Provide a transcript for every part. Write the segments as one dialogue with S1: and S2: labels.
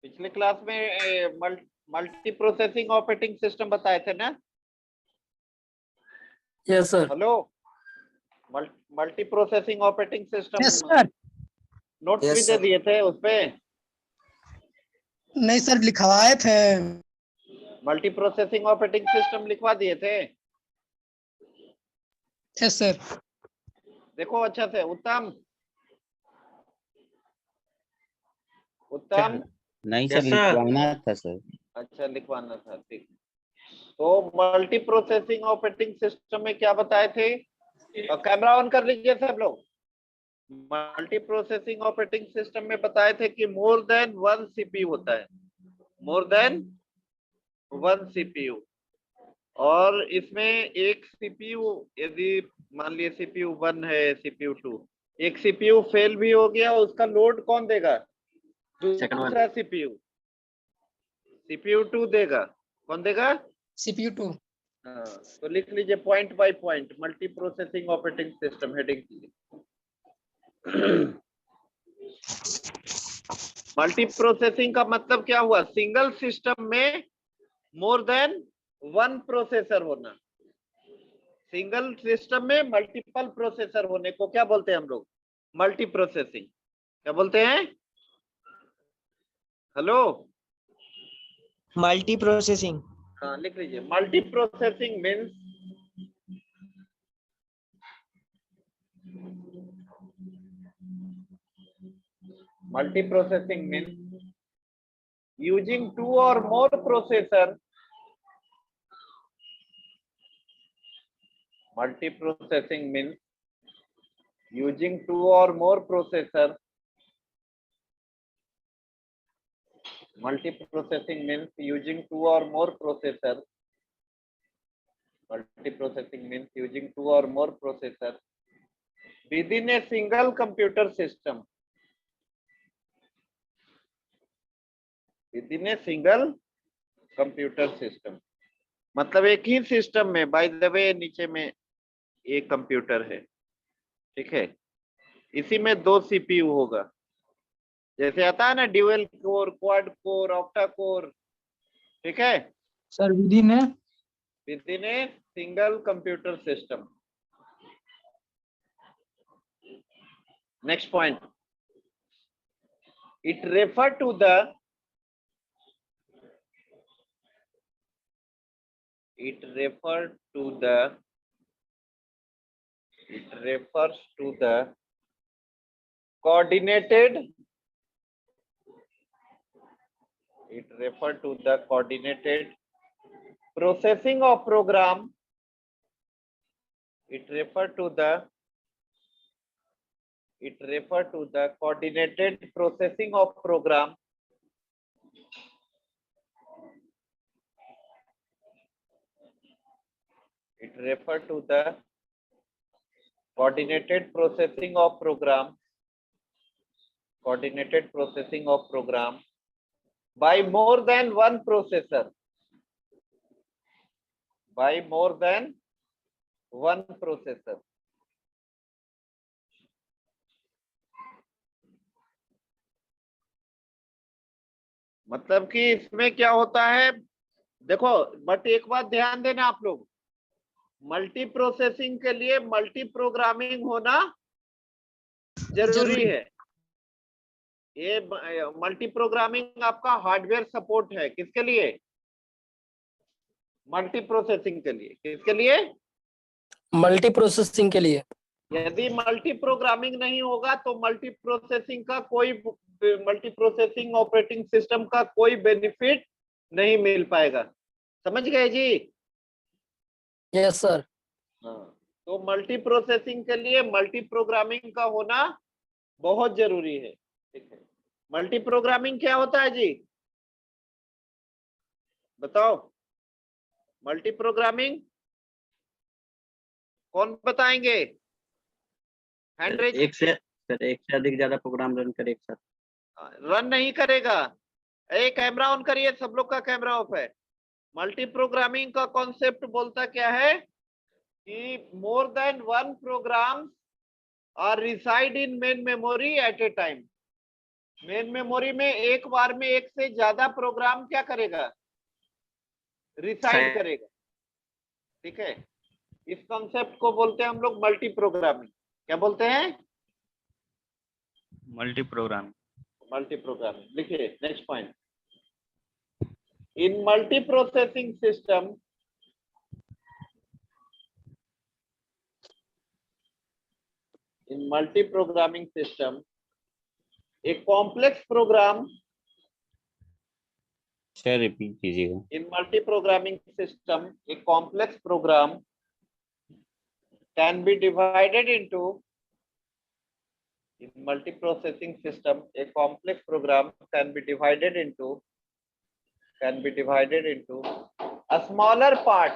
S1: पिछले क्लास में multi processing operating system बताए थे ना।
S2: Yes sir.
S1: Hello, multi processing operating system
S2: yes sir.
S1: Notes
S3: Yes,
S1: भी दे
S3: sir.
S1: दिए थे उसपे।
S2: नहीं सर, लिखवाए थे।
S1: मल्टी प्रोसेसिंग ऑपरेटिंग सिस्टम लिखवा दिए थे।
S2: Yes sir.
S1: देखो अच्छा से, उत्तम उत्तम।
S3: नहीं
S4: Yes,
S3: सर,
S4: sir.
S3: लिखवाना था सर।
S1: अच्छा, लिखवाना था, ठीक। तो मल्टी प्रोसेसिंग ऑपरेटिंग सिस्टम में क्या बताए थे? कैमरा ऑन कर लीजिए सब लोग। मल्टी प्रोसेसिंग ऑपरेटिंग सिस्टम में बताए थे कि मोर देन वन सीपीयू होता है, मोर देन वन सीपीयू। और इसमें एक सीपीयू, यदि मान लिए सीपीयू 1 है, सीपीयू 2, एक सीपीयू फेल भी हो गया, उसका लोड कौन देगा? दूसरा सीपीयू, सीपीयू 2 देगा। कौन देगा?
S2: CPU 2।
S1: हाँ, तो लिख लीजिए point by point, multi processing operating system heading कीजिए। मल्टी प्रोसेसिंग का मतलब क्या हुआ? सिंगल सिस्टम में मोर देन वन प्रोसेसर होना। सिंगल सिस्टम में मल्टीपल प्रोसेसर होने को क्या बोलते हैं हम लोग? Multi processing. क्या बोलते हैं? Hello,
S4: multi processing.
S1: हाँ लिख लीजिए। Multi processing means using two or more processor. Multiprocessing means using two or more processor. Multiprocessing means using two or more processor. Multiprocessing means using two or more processor within a single computer system. Within a single computer system. मतलब एक ही system में, by the way नीचे में एक computer है, ठीक है, इसी में दो सीपीयू होगा। जैसे आता है ना dual core, quad core, octa core, ठीक है
S2: sir
S1: within a single computer system. Next point, it refer to the coordinated processing of program. It refer to the coordinated processing of program. It refer to the coordinated processing of program. Coordinated processing of program by more than one processor. By more than one processor. मतलब कि इसमें क्या होता है, देखो but एक बात ध्यान देना आप लोग, मल्टी प्रोसेसिंग के लिए मल्टी प्रोग्रामिंग होना जरूरी है। ये मल्टी प्रोग्रामिंग आपका हार्डवेयर सपोर्ट है, किसके लिए? मल्टी प्रोसेसिंग के लिए। किसके लिए?
S2: मल्टी प्रोसेसिंग के लिए।
S1: यदि मल्टी प्रोग्रामिंग नहीं होगा तो मल्टी प्रोसेसिंग ऑपरेटिंग सिस्टम का कोई बेनिफिट नहीं मिल पाएगा। समझ गए जी?
S2: Yes sir.
S1: हाँ, तो मल्टी प्रोसेसिंग के लिए मल्टी प्रोग्रामिंग का होना बहुत जरूरी है, ठीक है। मल्टी प्रोग्रामिंग क्या होता है जी, बताओ? मल्टी प्रोग्रामिंग कौन बताएंगे? Hand raise.
S4: एक से अधिक ज्यादा प्रोग्राम रन करे एक साथ।
S1: रन नहीं करेगा। एक कैमरा ऑन करिए, सब लोग का कैमरा ऑफ है। मल्टी प्रोग्रामिंग का कॉन्सेप्ट बोलता क्या है कि more than one program are reside in main memory at a time. Main memory में एक बार में एक से ज्यादा प्रोग्राम क्या करेगा, रिसाइड करेगा। ठीक है, इस कॉन्सेप्ट को बोलते हैं हम लोग मल्टी प्रोग्रामिंग। क्या बोलते हैं,
S3: मल्टी प्रोग्राम।
S1: Multi programming. लिखिए next point, in multi processing system, in multi programming system a complex program,
S3: sir repeat कीजिएगा।
S1: in multi-programming system, a complex program can be divided into, in multi-processing system, a complex program can be divided into a smaller part,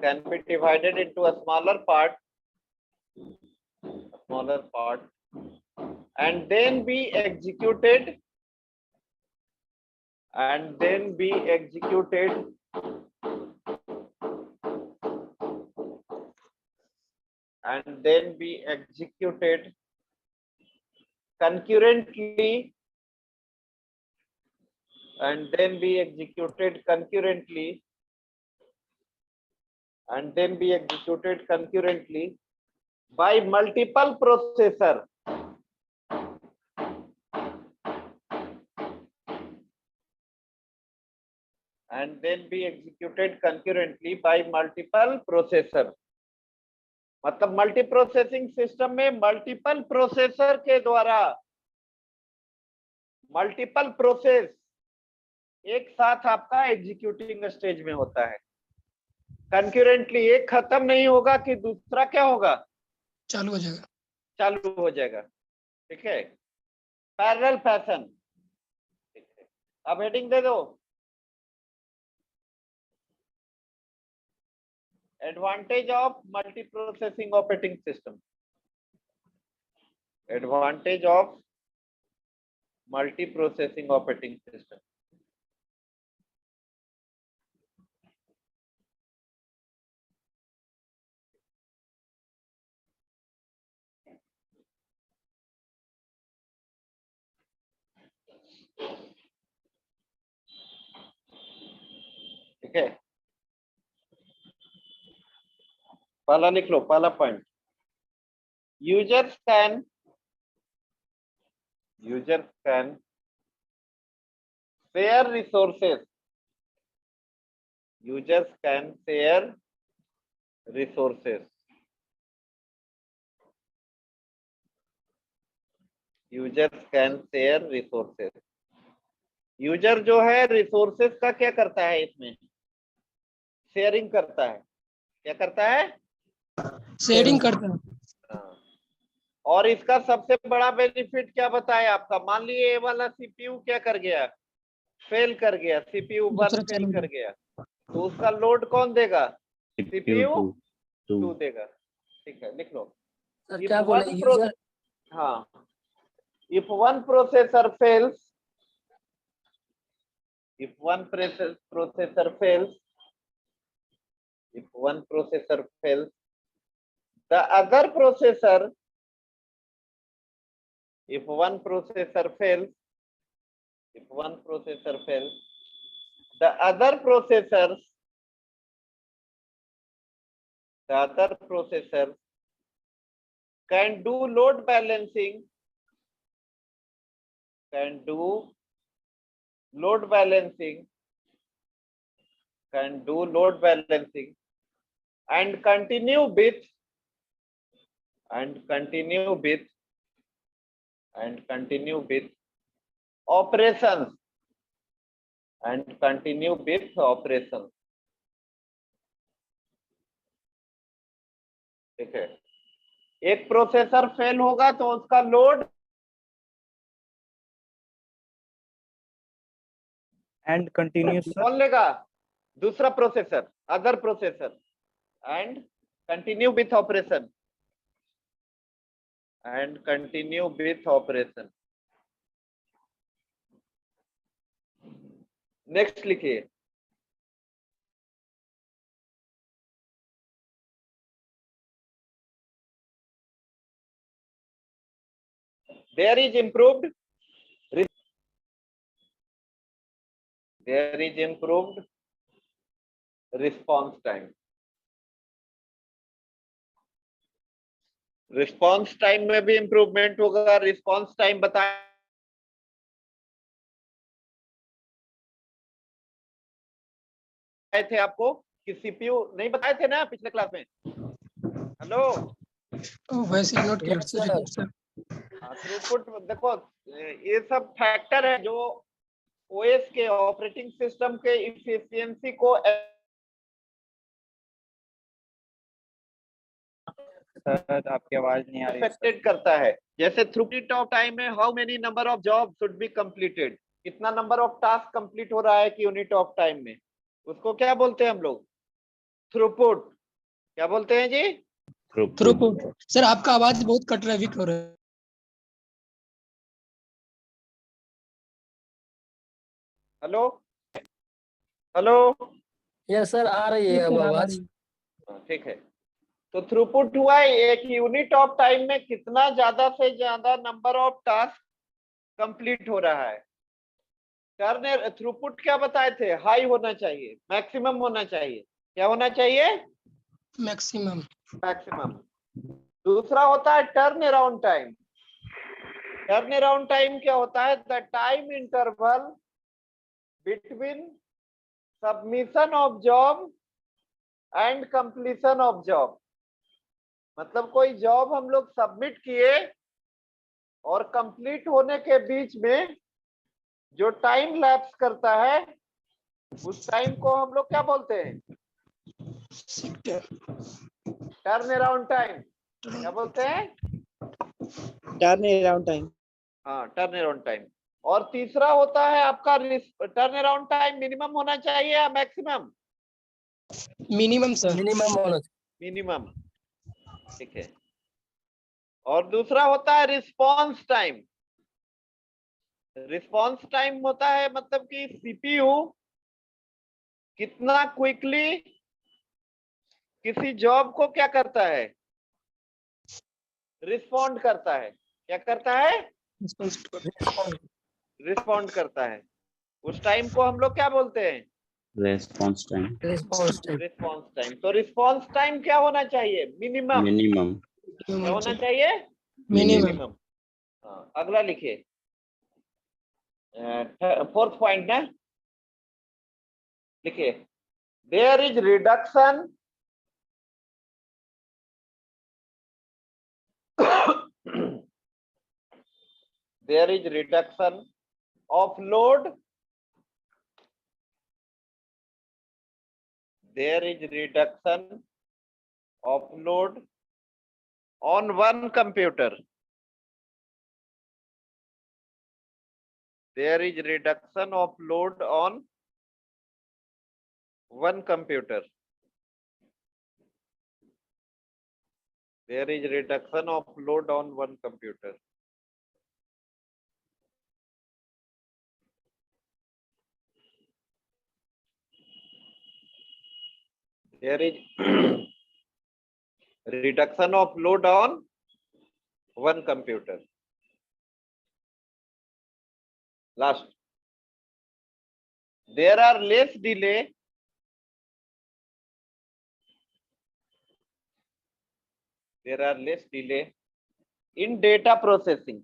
S1: can be divided into a smaller part, and then be executed, concurrently, by multiple processor, and then be executed concurrently by multiple processor। मतलब multi processing system में multiple processor के द्वारा multiple process एक साथ आपका executing stage में होता है। कंक्यूरेंटली, एक खत्म नहीं होगा कि दूसरा क्या होगा,
S2: चालू हो जाएगा।
S1: चालू हो जाएगा। ठीक है, पैरेलल फैशन। अब हेडिंग दे दो, advantage of multi processing operating system. Advantage of multi processing operating system. ठीक है, पहला लिख लो, पहला point, users can share resources, users can share resources, user जो है रिसोर्सेस का क्या करता है, इसमें शेयरिंग करता है। क्या करता है,
S2: शेयरिंग करते हैं।
S1: हाँ। और इसका सबसे बड़ा बेनिफिट क्या बताया आपका, मान लिए ये वाला सीपीयू क्या कर गया, फेल कर गया, सीपीयू 1
S2: दूसरा
S1: फेल
S2: चालू
S1: कर गया, तो उसका लोड कौन देगा, सीपीयू 2 देगा। ठीक है, लिख लो।
S2: सर क्या बोले, यूजर
S1: हाँ, if one processor fails, the other processor, if one processor fails, the other processors can do load balancing, and continue with operations, ठीक है, एक प्रोसेसर फेल होगा तो उसका लोड
S3: एंड कंटिन्यूस
S1: कौन लेगा, दूसरा processor, other processor, and continue with operation, next लिखिए, there is improved response time. Response time में भी इंप्रूवमेंट होगा। रिस्पॉन्स टाइम बताए थे आपको कि सीपीयू नहीं बताए थे ना पिछले क्लास में? हेलो,
S2: वैसे नोट किया सर।
S1: थ्रूपुट देखो, ये सब फैक्टर है जो ओएस के ऑपरेटिंग सिस्टम के इफिशियंसी को
S3: सर आपकी आवाज नहीं आ रही।
S1: अफेक्टेड करता है। जैसे थ्रूपुट ऑफ टाइम है, how many number of job should be completed, कितना नंबर ऑफ टास्क कंप्लीट हो रहा है कि यूनिट ऑफ टाइम में, उसको क्या बोलते हैं हम लोग? थ्रूपुट। क्या बोलते हैं जी?
S2: थ्रूपुट। सर आपका आवाज बहुत कट रहा है, वीक हो रहा है।
S1: हेलो हेलो,
S5: यस सर, आ रही है अब आवाज।
S1: ठीक है। तो थ्रूपुट हुआ एक यूनिट ऑफ टाइम में कितना ज्यादा से ज्यादा नंबर ऑफ टास्क कंप्लीट हो रहा है। टर्न थ्रूपुट क्या बताए थे? हाई होना चाहिए, मैक्सिमम होना चाहिए। क्या होना चाहिए?
S2: मैक्सिमम।
S1: मैक्सिमम। दूसरा होता है turn around time. Turn around time क्या होता है? The time interval between submission of job and completion of job. मतलब कोई जॉब हम लोग सबमिट किए और कंप्लीट होने के बीच में जो टाइम लैप्स करता है उस टाइम को हम लोग क्या बोलते हैं? Turn around time. क्या बोलते हैं?
S4: Turn around time.
S1: हाँ, टर्न अराउंड टाइम। और तीसरा होता है आपका टर्न अराउंड टाइम मिनिमम होना चाहिए या मैक्सिमम?
S2: Minimum sir.
S5: मिनिमम होना
S1: मिनिमम। ठीक है। और दूसरा होता है रिस्पॉन्स टाइम। रिस्पॉन्स टाइम होता है मतलब कि सीपीयू कितना क्विकली किसी जॉब को क्या करता है? रिस्पॉन्ड करता है। क्या करता है? रिस्पॉन्ड करता है। उस टाइम को हम लोग क्या बोलते हैं?
S3: Response time.
S5: Response time.
S1: Response time. तो रिस्पॉन्स टाइम क्या होना चाहिए? मिनिमम।
S3: मिनिमम।
S1: क्या होना चाहिए?
S2: मिनिमम।
S1: हाँ, अगला लिखिए, फोर्थ पॉइंट ना लिखिए, there is reduction there is reduction of load, there is reduction of load on one computer, there is reduction of load on one computer, there is reduction of load on one computer. There is reduction of load on one computer. Last, there are less delay in data processing.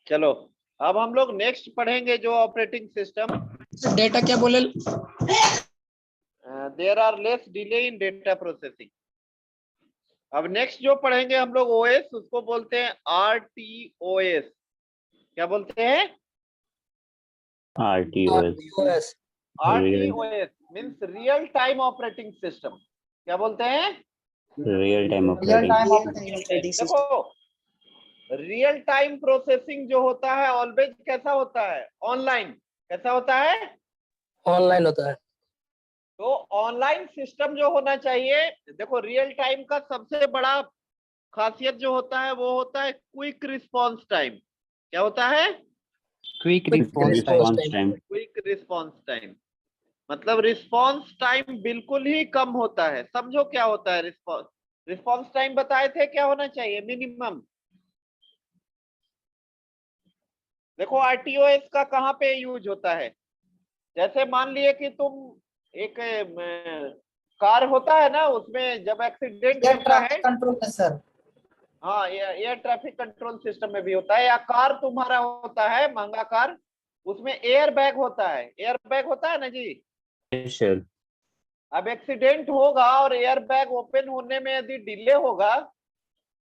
S1: चलो अब हम लोग next पढ़ेंगे जो operating system.
S2: Data क्या बोले?
S1: There are less delay in data processing. अब next जो पढ़ेंगे हम लोग ओएस, उसको बोलते हैं आरटीओएस। क्या बोलते हैं?
S3: RTOS.
S1: RTOS means real time operating system. क्या बोलते हैं?
S3: Real time operating.
S1: देखो, रियल टाइम प्रोसेसिंग जो होता है ऑलवेज कैसा होता है? ऑनलाइन। कैसा होता है?
S5: ऑनलाइन होता है।
S1: तो ऑनलाइन सिस्टम जो होना चाहिए, देखो रियल टाइम का सबसे बड़ा खासियत जो होता है वो होता है क्विक रिस्पॉन्स टाइम। क्या होता है?
S3: Quick
S5: response
S3: response
S5: time.
S3: time.
S1: Quick response time, मतलब रिस्पॉन्स टाइम बिल्कुल ही कम होता है। समझो क्या होता है रिस्पॉन्स। रिस्पॉन्स टाइम बताए थे क्या होना चाहिए मिनिमम। देखो आरटीओएस का कहाँ पे यूज होता है। जैसे मान लिए कि तुम एक कार होता है ना, उसमें जब एक्सीडेंट होता है,
S6: कंट्रोल है सर।
S1: हाँ एयर ट्रैफिक कंट्रोल सिस्टम में भी होता है, या कार तुम्हारा होता है महंगा कार, उसमें एयर बैग होता है। एयर बैग होता है ना जी।
S3: Yes, sir.
S1: अब एक्सीडेंट होगा और एयर बैग ओपन होने में यदि डिले होगा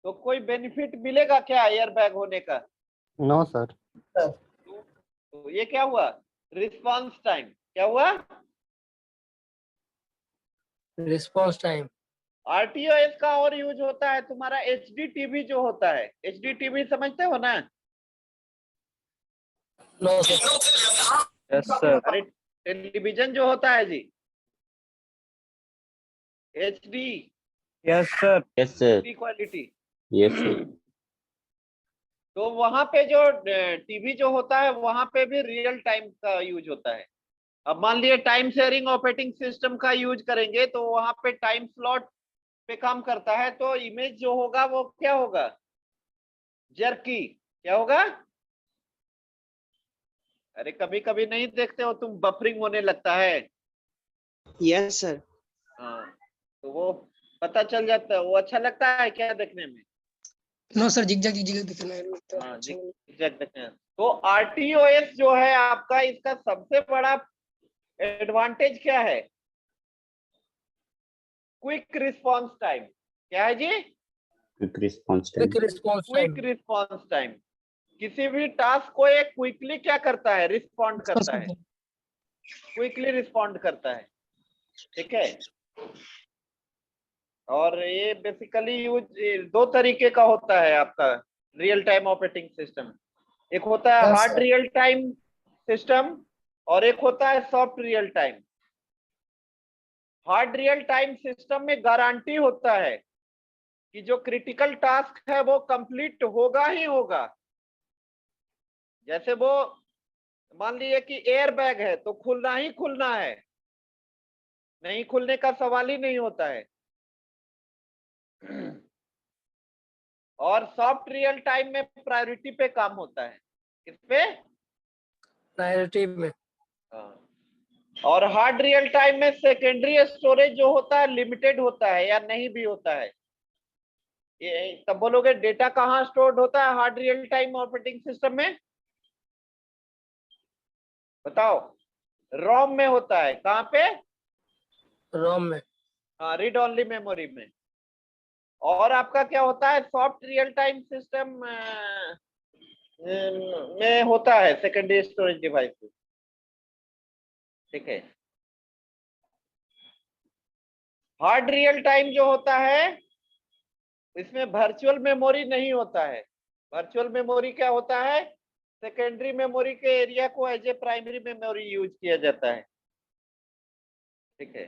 S1: तो कोई बेनिफिट मिलेगा क्या एयर बैग होने का।
S3: No, sir.
S1: तो ये क्या हुआ, रिस्पांस टाइम। क्या हुआ,
S5: Response time.
S1: आरटीओएस का और यूज होता है तुम्हारा एचडी जो होता है। एचडी समझते हो ना।
S5: No, sir.
S3: Yes, sir.
S1: अरे टेलीविजन जो होता है जी, HD
S3: Yes, sir. Yes, sir.
S1: Quality.
S3: Yes, sir.
S1: तो वहां पे जो टीवी जो होता है वहां पे भी रियल टाइम का यूज होता है। अब मान लिए टाइम शेयरिंग ऑपरेटिंग सिस्टम का यूज करेंगे तो वहां पे टाइम स्लॉट पे काम करता है, तो इमेज जो होगा वो क्या होगा, जर्की। क्या होगा, अरे कभी कभी नहीं देखते हो तुम, बफरिंग होने लगता है।
S4: Yes, sir.
S1: हाँ, तो वो पता चल जाता है। वो अच्छा लगता है क्या देखने में।
S2: नो सर, जिग दिखना है तो
S1: हाँ
S2: अच्छा नहीं।
S1: एग्जैक्ट देखने में। तो आरटीओएस जो है आपका, इसका सबसे बड़ा एडवांटेज क्या है, क्विक रिस्पांस टाइम। क्या है जी,
S3: Quick response time.
S5: Quick response time.
S1: Quick response time. किसी भी टास्क को एक क्विकली क्या करता है, रिस्पॉन्ड करता है, क्विकली रिस्पॉन्ड करता है। ठीक है। और ये बेसिकली यूज दो तरीके का होता है आपका रियल टाइम ऑपरेटिंग सिस्टम। एक होता है
S6: Yes,
S1: hard
S6: sir.
S1: Real time system और एक होता है soft real time. Hard real time system में गारंटी होता है कि जो क्रिटिकल टास्क है वो कंप्लीट होगा ही होगा। जैसे वो मान लीजिए कि एयर बैग है तो खुलना ही खुलना है, नहीं खुलने का सवाल ही नहीं होता है। और सॉफ्ट रियल टाइम में प्रायोरिटी पे काम होता है। किस पे,
S5: Priority में.
S1: हाँ। और हार्ड रियल टाइम में सेकेंडरी स्टोरेज जो होता है लिमिटेड होता है या नहीं भी होता है। ये तब बोलोगे डेटा कहाँ स्टोर्ड होता है hard real time operating system में, बताओ। रोम में होता है। कहाँ पे,
S5: ROM में.
S1: हाँ रीड ओनली मेमोरी में। और आपका क्या होता है, सॉफ्ट रियल टाइम सिस्टम में होता है सेकेंडरी स्टोरेज डिवाइस। ठीक है। हार्ड रियल टाइम जो होता है इसमें वर्चुअल मेमोरी नहीं होता है। वर्चुअल मेमोरी क्या होता है, सेकेंडरी मेमोरी के एरिया को as a primary memory use किया जाता है। ठीक है।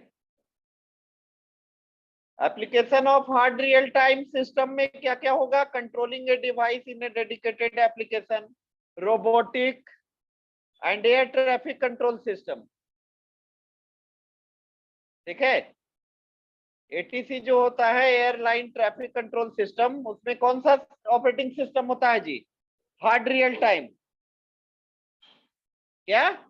S1: Application of hard real time system में क्या क्या होगा, controlling a device in a dedicated application, robotic and air traffic control system. ठीक है। एटीसी जो होता है एयरलाइन ट्रैफिक कंट्रोल सिस्टम, उसमें कौन सा ऑपरेटिंग सिस्टम होता है जी, हार्ड रियल टाइम। क्या,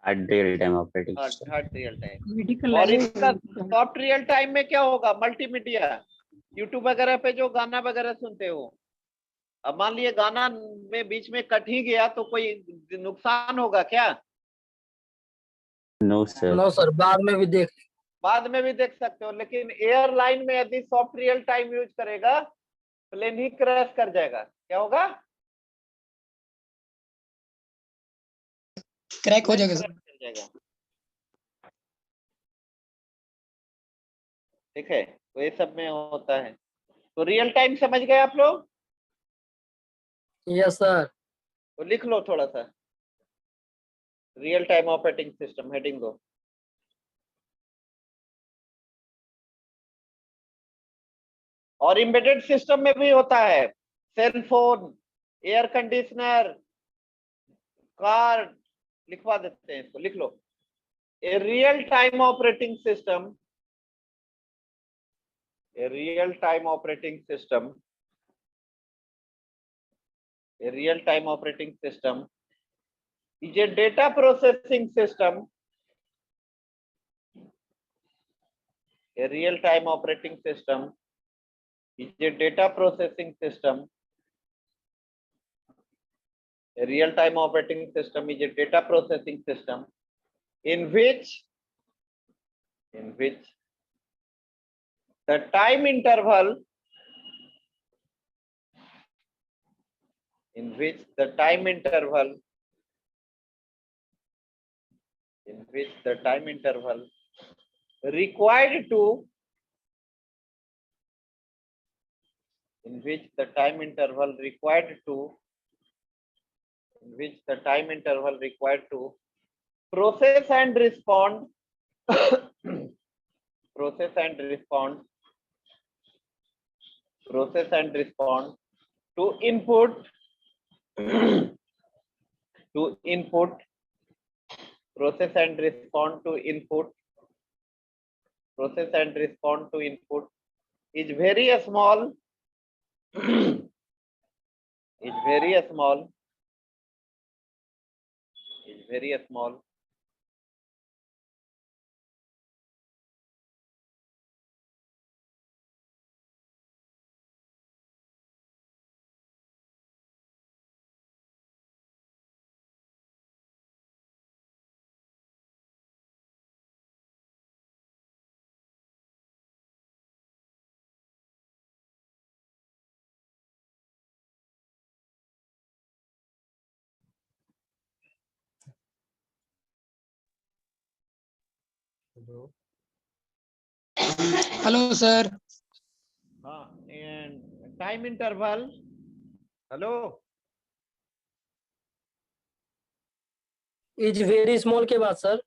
S3: Hard real time operating system.
S1: Hard real time.
S2: Medical
S1: और इसका सॉफ्ट रियल टाइम में क्या होगा, मल्टीमीडिया, यूट्यूब वगैरह पे जो गाना वगैरह सुनते हो। अब मान लिए गाना में बीच में कट ही गया तो कोई नुकसान होगा क्या,
S3: No, sir.
S5: No, sir. बाद में भी देख.
S1: बाद में भी देख सकते हो। लेकिन एयरलाइन में यदि सॉफ्ट रियल टाइम यूज करेगा प्लेन ही क्रैश कर जाएगा। क्या होगा,
S2: क्रैक हो जाएगा सर।
S1: क्रैश कर जाएगा। ठीक है। तो ये सब में होता है। तो रियल टाइम समझ गए आप लोग,
S5: Yes, sir.
S1: तो लिख लो थोड़ा सा, real time operating system heading दो। और एम्बेडेड सिस्टम में भी होता है, cell phone, air conditioner, card लिखवा देते हैं इसको, लिख लो। A real time operating system, a real time operating system, a real time operating system is a data processing system, a real time operating system is a data processing system, a real time operating system is a data processing system in which the time interval required to process and respond to input process and respond to input is very small
S2: Hello, sir.
S1: and time interval, hello,
S5: Is very small के बाद sir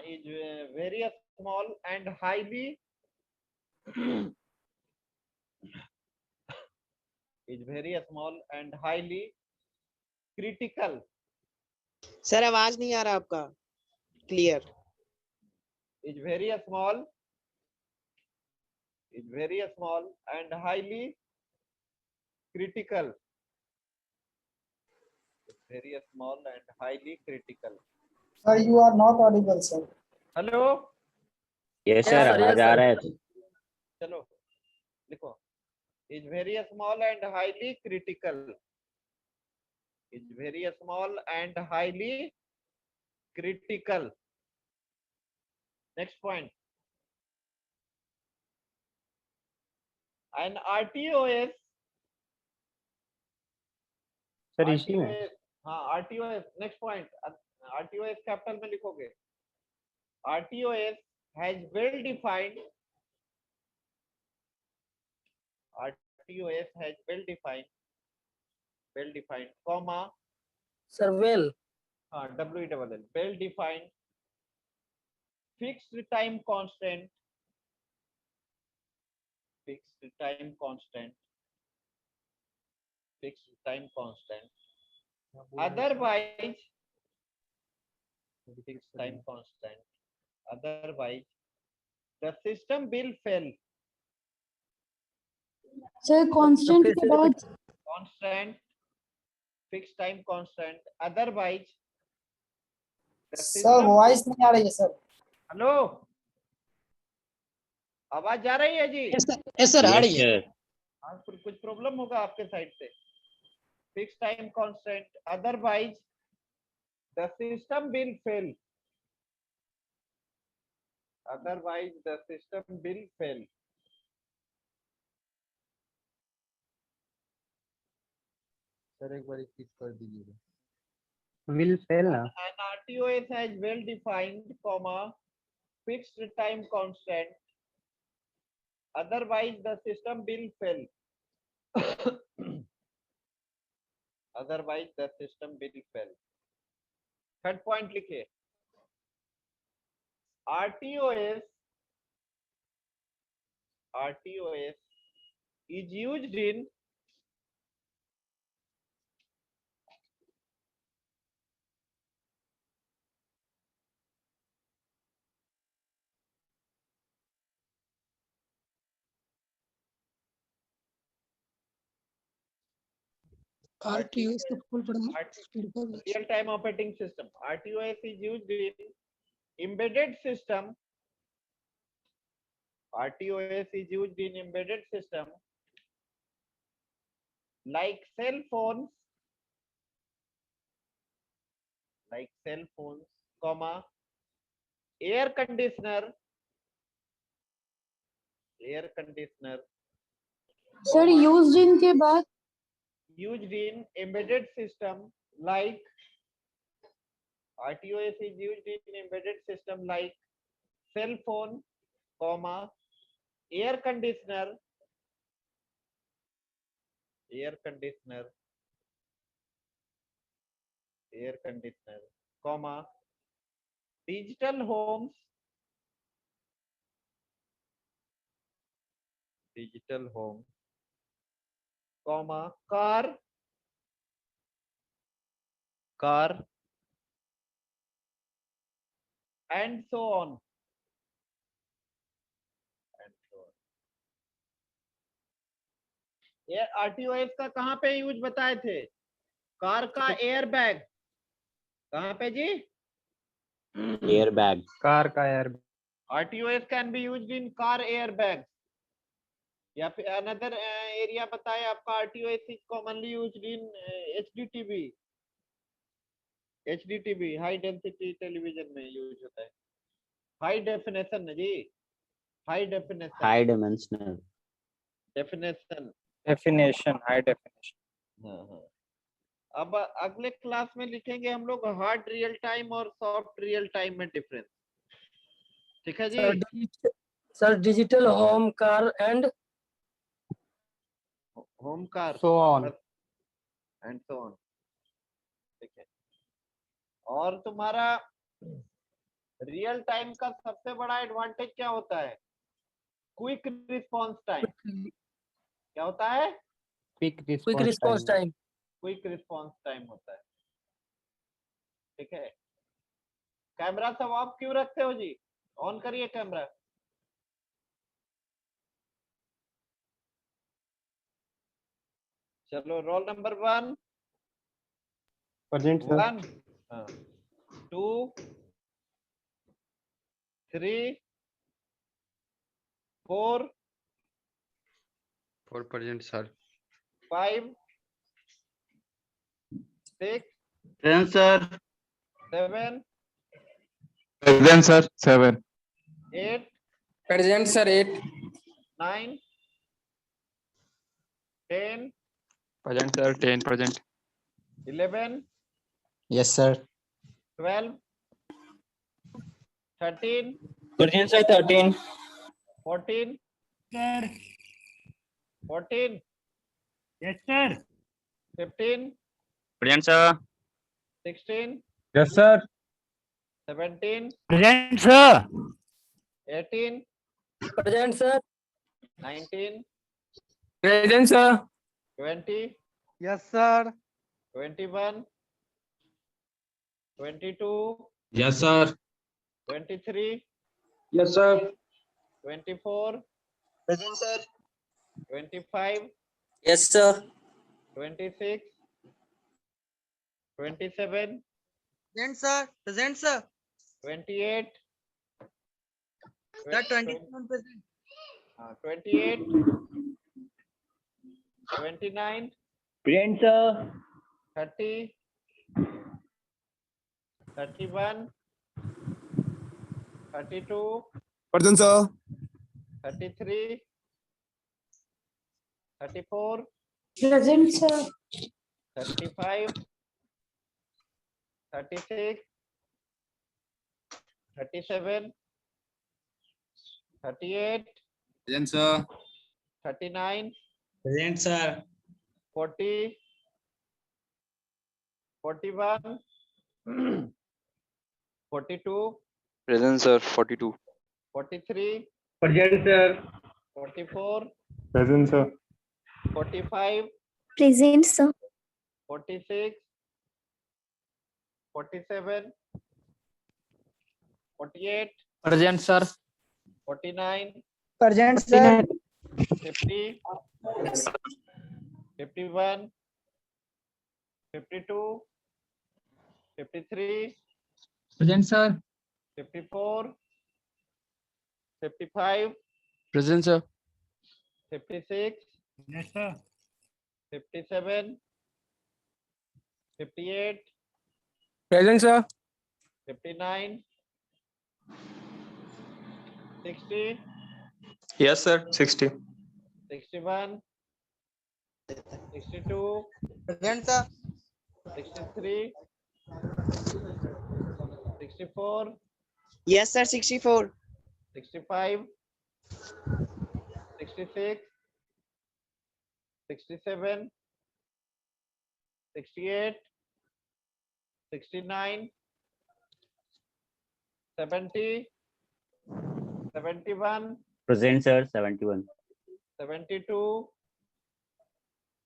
S1: is very small and highly critical.
S4: Sir आवाज नहीं आ रहा आपका clear.
S1: Is very small and highly critical. Very small and highly critical.
S2: Sir, you are not audible, sir.
S1: Hello,
S3: yes
S5: Yes,
S3: sir,
S5: sir,
S3: आवाज
S5: yes,
S3: आ
S5: sir.
S3: रहा है।
S1: चलो लिखो। Is very small and highly critical. Is very small and highly critical. Next point. An RTOS.
S3: Sir इसी में
S1: RTOS, हाँ RTOS. Next point. RTOS capital में लिखोगे। RTOS has well defined. RTOS has well defined, comma,
S5: sir well
S1: WELL, well defined fixed time constant, otherwise the system will fail.
S6: Sir constant
S5: फिर
S6: के
S5: से
S6: बाद
S1: Constant, fixed time constant, otherwise the
S2: sir
S1: system.
S2: Voice नहीं आ रही है sir.
S1: Hello, आवाज जा रही है जी?
S2: यस सर, आ रही है।
S3: सर
S1: हाँ, कुछ प्रॉब्लम होगा आपके साइड से। Fix time constant, otherwise the system will fail.
S7: Sir एक बार क्लिक कर दीजिएगा।
S3: विल फेल ना।
S1: An RTOS has well defined, comma, fixed time constant, otherwise the system will fail. Third point लिखिए। RTOS is used in
S2: RTOS का full form
S1: real time operating system. RTOS is used in embedded system. RTOS is used in embedded system like cell phones, comma, air conditioner,
S6: sir used in के बाद
S1: used in embedded system like RTOS is used in embedded system like cell phone, comma, air conditioner, comma, digital homes, comma, car, and so on. ये RTOS का कहाँ पे use बताए थे? Car का air bag कहाँ पे जी?
S3: Airbag. कार का air
S1: RTOS can be used in car airbags. या फिर another area बताए आपका RTOS is commonly used in HDTV high density television में यूज होता है. High definition जी, high definition.
S3: high dimensional.
S1: Definition.
S8: Definition high definition
S1: हाँ. अब अगले क्लास में लिखेंगे हम लोग हार्ड रियल टाइम और सॉफ्ट रियल टाइम में डिफरेंस. ठीक है जी.
S5: Sir digital home car and
S1: home car
S3: So on.
S1: And so on. ठीक है. और तुम्हारा रियल टाइम का सबसे बड़ा एडवांटेज क्या होता है? Quick response time. क्या होता है?
S3: Quick
S5: quick response time.
S1: Quick response time होता है. ठीक है. कैमरा सब ऑफ क्यों रखते हो जी? ऑन करिए कैमरा. चलो roll number 1.
S3: Present sir.
S1: 1 2 3 4
S7: For present sir.
S1: 5 6
S8: present sir
S1: 7
S8: present sir 7
S1: 8
S8: present sir 8
S1: 9 10
S8: present sir 10 present
S1: 11
S3: Yes sir.
S1: 12 13
S8: present sir 13
S1: 14 14
S8: yes sir
S1: 15
S8: present sir
S1: 16
S8: yes sir
S1: 17
S8: present sir
S1: 18
S5: present sir.
S1: 19
S8: present sir
S1: 20
S7: Yes sir.
S1: 21 22
S8: yes sir
S1: 23
S8: yes sir
S1: 24
S8: present sir
S1: 25
S5: yes sir.
S1: 26 27
S4: Present sir. Present sir.
S1: 28
S4: Sir 27 present.
S1: 28 29
S8: present sir
S1: 30 31 32
S8: present sir
S1: 33 34
S6: present sir
S1: 35 36 37 38
S8: present sir
S1: 39
S8: present sir
S1: 40 41 42
S8: present sir 42
S1: 43
S8: present sir
S1: 44
S8: present sir
S1: 45
S6: present sir
S1: 46 47 48
S8: present sir
S1: 49
S4: Present sir.
S1: 50 51 52, 53,
S2: present sir
S1: 54, 55,
S8: Present, sir.
S1: 56,
S2: yes sir
S1: 57, 58,
S5: Present, sir.
S1: 59, 60,
S8: Yes, sir. 60.
S1: 61, 62,
S4: Present, sir.
S1: 63, 64,
S4: Yes, sir. 64.
S1: 65, 66, 67, 68, 69, 70, 71,
S3: Present, sir. 71.
S1: 72,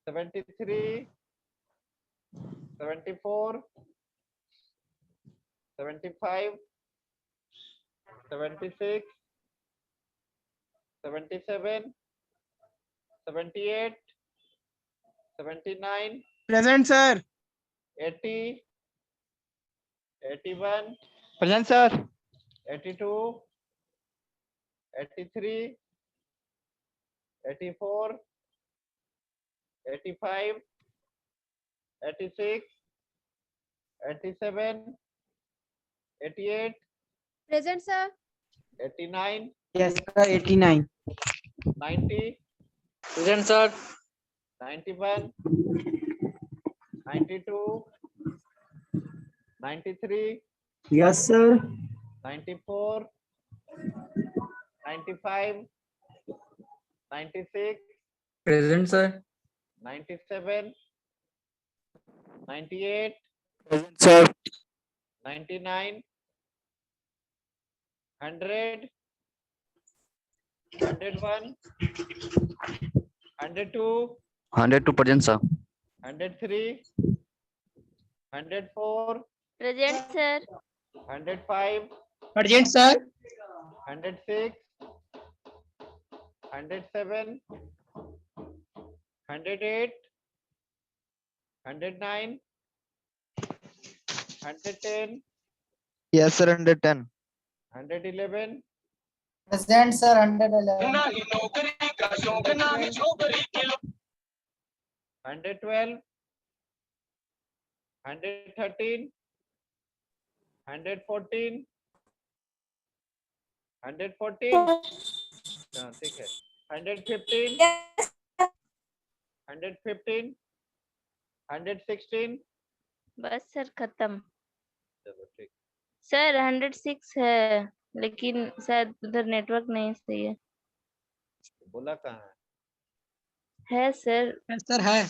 S1: 73, 74, 75, 76, 77, 78, 79,
S4: Present, sir.
S1: 80, 81,
S8: Present, sir.
S1: 82, 83, 84, 85, 86, 87, 88,
S6: Present, sir.
S1: 89,
S4: Yes, sir. 89.
S1: 90,
S5: Present, sir.
S1: 91, 92, 93,
S4: Yes, sir.
S1: 94, 95, 96,
S5: Present, sir.
S1: 97, 98,
S5: Present, sir.
S1: 99, 100, 101, 102,
S8: 102 present, sir.
S1: 103, 104,
S6: Present, sir.
S1: 105,
S2: present sir
S1: 106, 107, 108, 109, 110,
S8: Yes, sir. 110.
S1: 111,
S4: Present, sir. 111.
S1: 112, 113, 114, 114, हाँ, ठीक है 115, 115, 116,
S6: बस sir खत्म
S1: चलो ठीक
S6: sir 106 है लेकिन शायद उधर नेटवर्क नहीं सही
S1: बोला कहाँ है
S6: है सर
S2: सर है